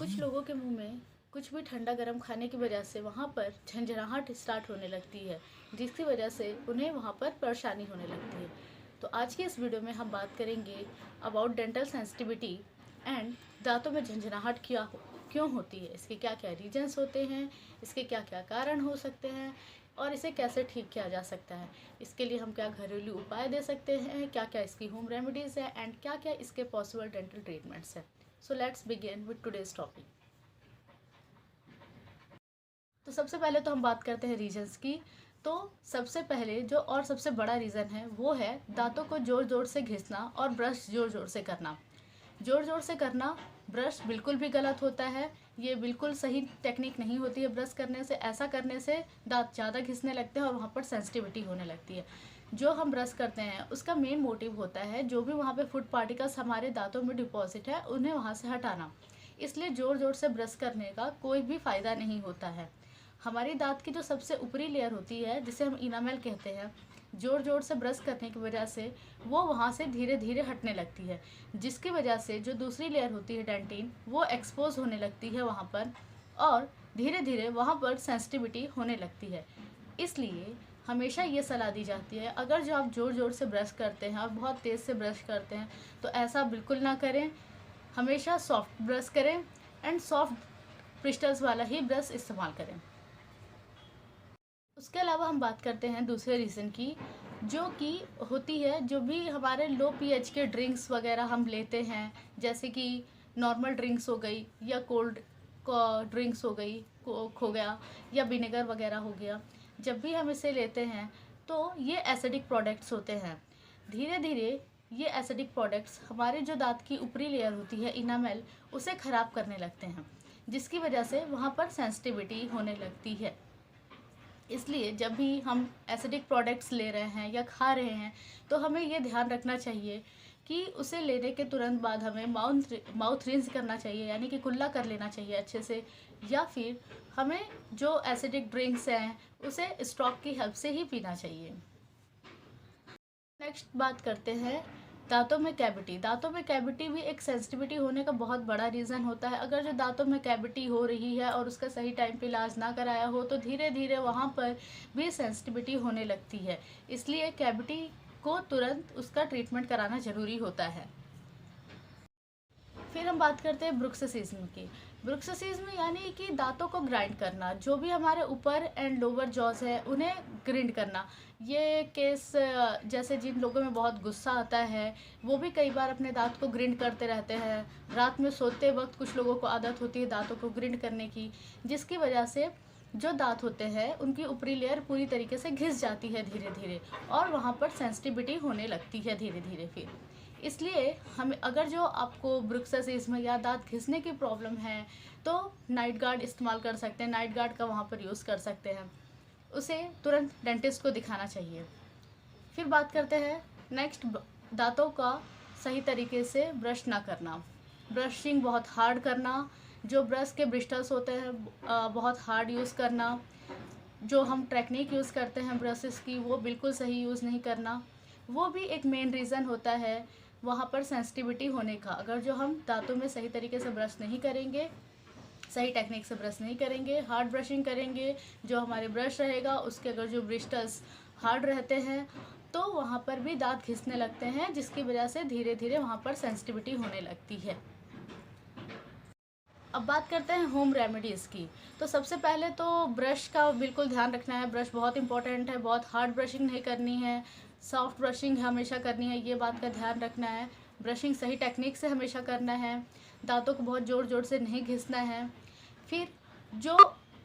कुछ लोगों के मुंह में कुछ भी ठंडा गर्म खाने की वजह से वहाँ पर झंझनाहट स्टार्ट होने लगती है, जिसकी वजह से उन्हें वहाँ पर परेशानी होने लगती है। तो आज की इस वीडियो में हम बात करेंगे अबाउट डेंटल सेंसिटिविटी एंड दांतों में झंझनाहट क्यों होती है, इसके क्या क्या रीजंस होते हैं, इसके क्या क्या कारण हो सकते हैं और इसे कैसे ठीक किया जा सकता है। इसके लिए हम क्या घरेलू उपाय दे सकते हैं, क्या क्या इसकी होम रेमेडीज़ है एंड क्या क्या इसके पॉसिबल डेंटल ट्रीटमेंट्स हैं। So let's begin with today's topic. तो सबसे पहले तो हम बात करते हैं रीजंस की। तो सबसे पहले जो और सबसे बड़ा रीज़न है वो है दांतों को ज़ोर ज़ोर से घिसना और ब्रश ज़ोर ज़ोर से करना। ज़ोर ज़ोर से करना ब्रश बिल्कुल भी गलत होता है। ये बिल्कुल सही टेक्निक नहीं होती है ब्रश करने से। ऐसा करने से दांत ज़्यादा घिसने लगते हैं और वहाँ पर सेंसिटिविटी होने लगती है। जो हम ब्रश करते हैं उसका मेन मोटिव होता है जो भी वहाँ पे फूड पार्टिकल्स हमारे दांतों में डिपॉजिट है उन्हें वहाँ से हटाना। इसलिए ज़ोर ज़ोर से ब्रश करने का कोई भी फ़ायदा नहीं होता है। हमारी दांत की जो सबसे ऊपरी लेयर होती है जिसे हम इनामेल कहते हैं, ज़ोर ज़ोर से ब्रश करने की वजह से वो वहाँ से धीरे धीरे हटने लगती है, जिसकी वजह से जो दूसरी लेयर होती है डेंटिन वो एक्सपोज होने लगती है वहाँ पर और धीरे धीरे वहाँ पर सेंसिटिविटी होने लगती है। इसलिए हमेशा ये सलाह दी जाती है अगर जो आप ज़ोर ज़ोर से ब्रश करते हैं और बहुत तेज़ से ब्रश करते हैं तो ऐसा बिल्कुल ना करें। हमेशा सॉफ्ट ब्रश करें एंड सॉफ्ट ब्रिस्टल्स वाला ही ब्रश इस्तेमाल करें। उसके अलावा हम बात करते हैं दूसरे रीज़न की, जो कि होती है जो भी हमारे लो पीएच के ड्रिंक्स वगैरह हम लेते हैं, जैसे कि नॉर्मल ड्रिंक्स हो गई या कोल्ड ड्रिंक्स हो गई, कोक हो गया या विनेगर वगैरह हो गया। जब भी हम इसे लेते हैं तो ये एसिडिक प्रोडक्ट्स होते हैं। धीरे धीरे ये एसिडिक प्रोडक्ट्स हमारे जो दांत की ऊपरी लेयर होती है इनामेल उसे ख़राब करने लगते हैं, जिसकी वजह से वहाँ पर सेंसिटिविटी होने लगती है। इसलिए जब भी हम एसिडिक प्रोडक्ट्स ले रहे हैं या खा रहे हैं तो हमें ये ध्यान रखना चाहिए कि उसे लेने के तुरंत बाद हमें माउथ रिंस करना चाहिए, यानी कि कुल्ला कर लेना चाहिए अच्छे से, या फिर हमें जो एसिडिक ड्रिंक्स हैं उसे स्ट्रॉ की हेल्प से ही पीना चाहिए। नेक्स्ट बात करते हैं दांतों में कैविटी। दांतों में कैविटी भी एक सेंसिटिविटी होने का बहुत बड़ा रीज़न होता है। अगर जो दांतों में कैविटी हो रही है और उसका सही टाइम पे इलाज ना कराया हो तो धीरे धीरे वहाँ पर भी सेंसिटिविटी होने लगती है। इसलिए कैविटी को तुरंत उसका ट्रीटमेंट कराना ज़रूरी होता है। फिर हम बात करते हैं ब्रुक्सोसिज्म की। ब्रुक्सोसिज्म यानी कि दांतों को ग्राइंड करना, जो भी हमारे ऊपर एंड लोअर जॉज है उन्हें ग्राइंड करना। ये केस जैसे जिन लोगों में बहुत गुस्सा आता है वो भी कई बार अपने दांत को ग्राइंड करते रहते हैं। रात में सोते वक्त कुछ लोगों को आदत होती है दांतों को ग्राइंड करने की, जिसकी वजह से जो दांत होते हैं उनकी ऊपरी लेयर पूरी तरीके से घिस जाती है धीरे धीरे और वहाँ पर सेंसिटिविटी होने लगती है धीरे धीरे। फिर इसलिए हमें अगर जो आपको ब्रुक्सोसिज्म या दांत घिसने की प्रॉब्लम है तो नाइट गार्ड इस्तेमाल कर सकते हैं। नाइट गार्ड का वहाँ पर यूज़ कर सकते हैं। उसे तुरंत डेंटिस्ट को दिखाना चाहिए। फिर बात करते हैं नेक्स्ट, दांतों का सही तरीके से ब्रश ना करना। ब्रशिंग बहुत हार्ड करना, जो ब्रश के ब्रिस्टल्स होते हैं बहुत हार्ड यूज़ करना, जो हम टेक्निक यूज़ करते हैं ब्रशेस की वो बिल्कुल सही यूज़ नहीं करना, वो भी एक मेन रीज़न होता है वहाँ पर सेंसिटिविटी होने का। अगर जो हम दांतों में सही तरीके से ब्रश नहीं करेंगे, सही टेक्निक से ब्रश नहीं करेंगे, हार्ड ब्रशिंग करेंगे, जो हमारे ब्रश रहेगा उसके अगर जो ब्रिस्टल्स हार्ड रहते हैं तो वहाँ पर भी दांत घिसने लगते हैं, जिसकी वजह से धीरे धीरे वहाँ पर सेंसिटिविटी होने लगती है। अब बात करते हैं होम रेमेडीज़ की। तो सबसे पहले तो ब्रश का बिल्कुल ध्यान रखना है। ब्रश बहुत इंपॉर्टेंट है, बहुत हार्ड ब्रशिंग नहीं करनी है, सॉफ्ट ब्रशिंग हमेशा करनी है, ये बात का ध्यान रखना है। ब्रशिंग सही टेक्निक से हमेशा करना है, दांतों को बहुत ज़ोर ज़ोर से नहीं घिसना है। फिर जो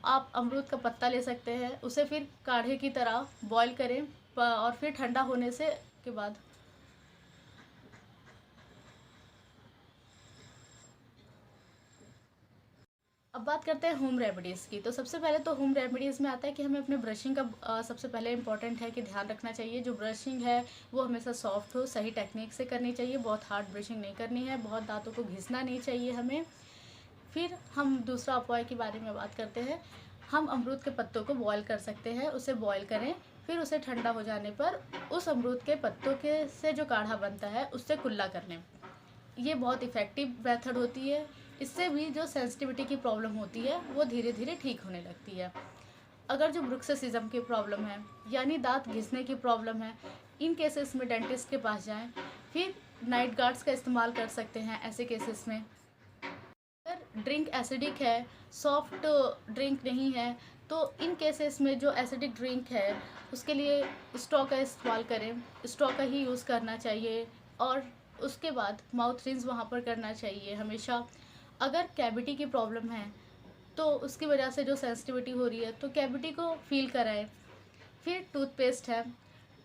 आप अमरूद का पत्ता ले सकते हैं उसे फिर काढ़े की तरह बॉईल करें और फिर ठंडा होने से के बाद अब बात करते हैं होम रेमेडीज़ की। तो सबसे पहले तो होम रेमेडीज़ में आता है कि हमें अपने ब्रशिंग का सबसे पहले इम्पॉर्टेंट है कि ध्यान रखना चाहिए। जो ब्रशिंग है वो हमेशा सॉफ्ट हो, सही टेक्निक से करनी चाहिए, बहुत हार्ड ब्रशिंग नहीं करनी है, बहुत दांतों को घिसना नहीं चाहिए हमें। फिर हम दूसरा उपाय के बारे में बात करते हैं। हम अमरूद के पत्तों को बॉयल कर सकते हैं, उसे बॉयल करें, फिर उसे ठंडा हो जाने पर उस अमरूद के पत्तों के से जो काढ़ा बनता है उससे कुल्ला कर लें। ये बहुत इफ़ेक्टिव मेथड होती है इससे भी जो सेंसिटिविटी की प्रॉब्लम होती है वो धीरे धीरे ठीक होने लगती है। अगर जो ब्रुक्सोसिज्म की प्रॉब्लम है यानी दांत घिसने की प्रॉब्लम है, इन केसेस में डेंटिस्ट के पास जाएं। फिर नाइट गार्ड्स का इस्तेमाल कर सकते हैं ऐसे केसेस में। अगर ड्रिंक एसिडिक है, सॉफ्ट ड्रिंक नहीं है, तो इन केसेस में जो एसिडिक ड्रिंक है उसके लिए स्ट्रॉ का इस्तेमाल करें, स्ट्रॉ का ही यूज़ करना चाहिए। और उसके बाद माउथ रिंस वहाँ पर करना चाहिए हमेशा। अगर कैविटी की प्रॉब्लम है तो उसकी वजह से जो सेंसिटिविटी हो रही है तो कैविटी को फील कराएं। फिर टूथपेस्ट है,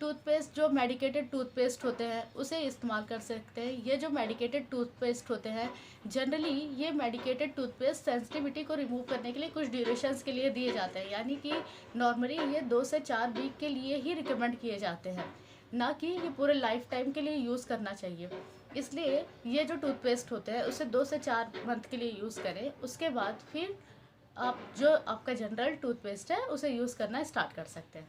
टूथपेस्ट जो मेडिकेटेड टूथपेस्ट होते हैं उसे इस्तेमाल कर सकते हैं। ये जो मेडिकेटेड टूथपेस्ट होते हैं जनरली ये मेडिकेटेड टूथपेस्ट सेंसिटिविटी को रिमूव करने के लिए कुछ ड्यूरेशंस के लिए दिए जाते हैं, यानी कि नॉर्मली ये 2 से 4 वीक के लिए ही रिकमेंड किए जाते हैं, ना कि ये पूरे लाइफ टाइम के लिए यूज़ करना चाहिए। इसलिए ये जो टूथपेस्ट होते हैं उसे 2 से 4 मंथ के लिए यूज़ करें। उसके बाद फिर आप जो आपका जनरल टूथपेस्ट है उसे यूज़ करना स्टार्ट कर सकते हैं।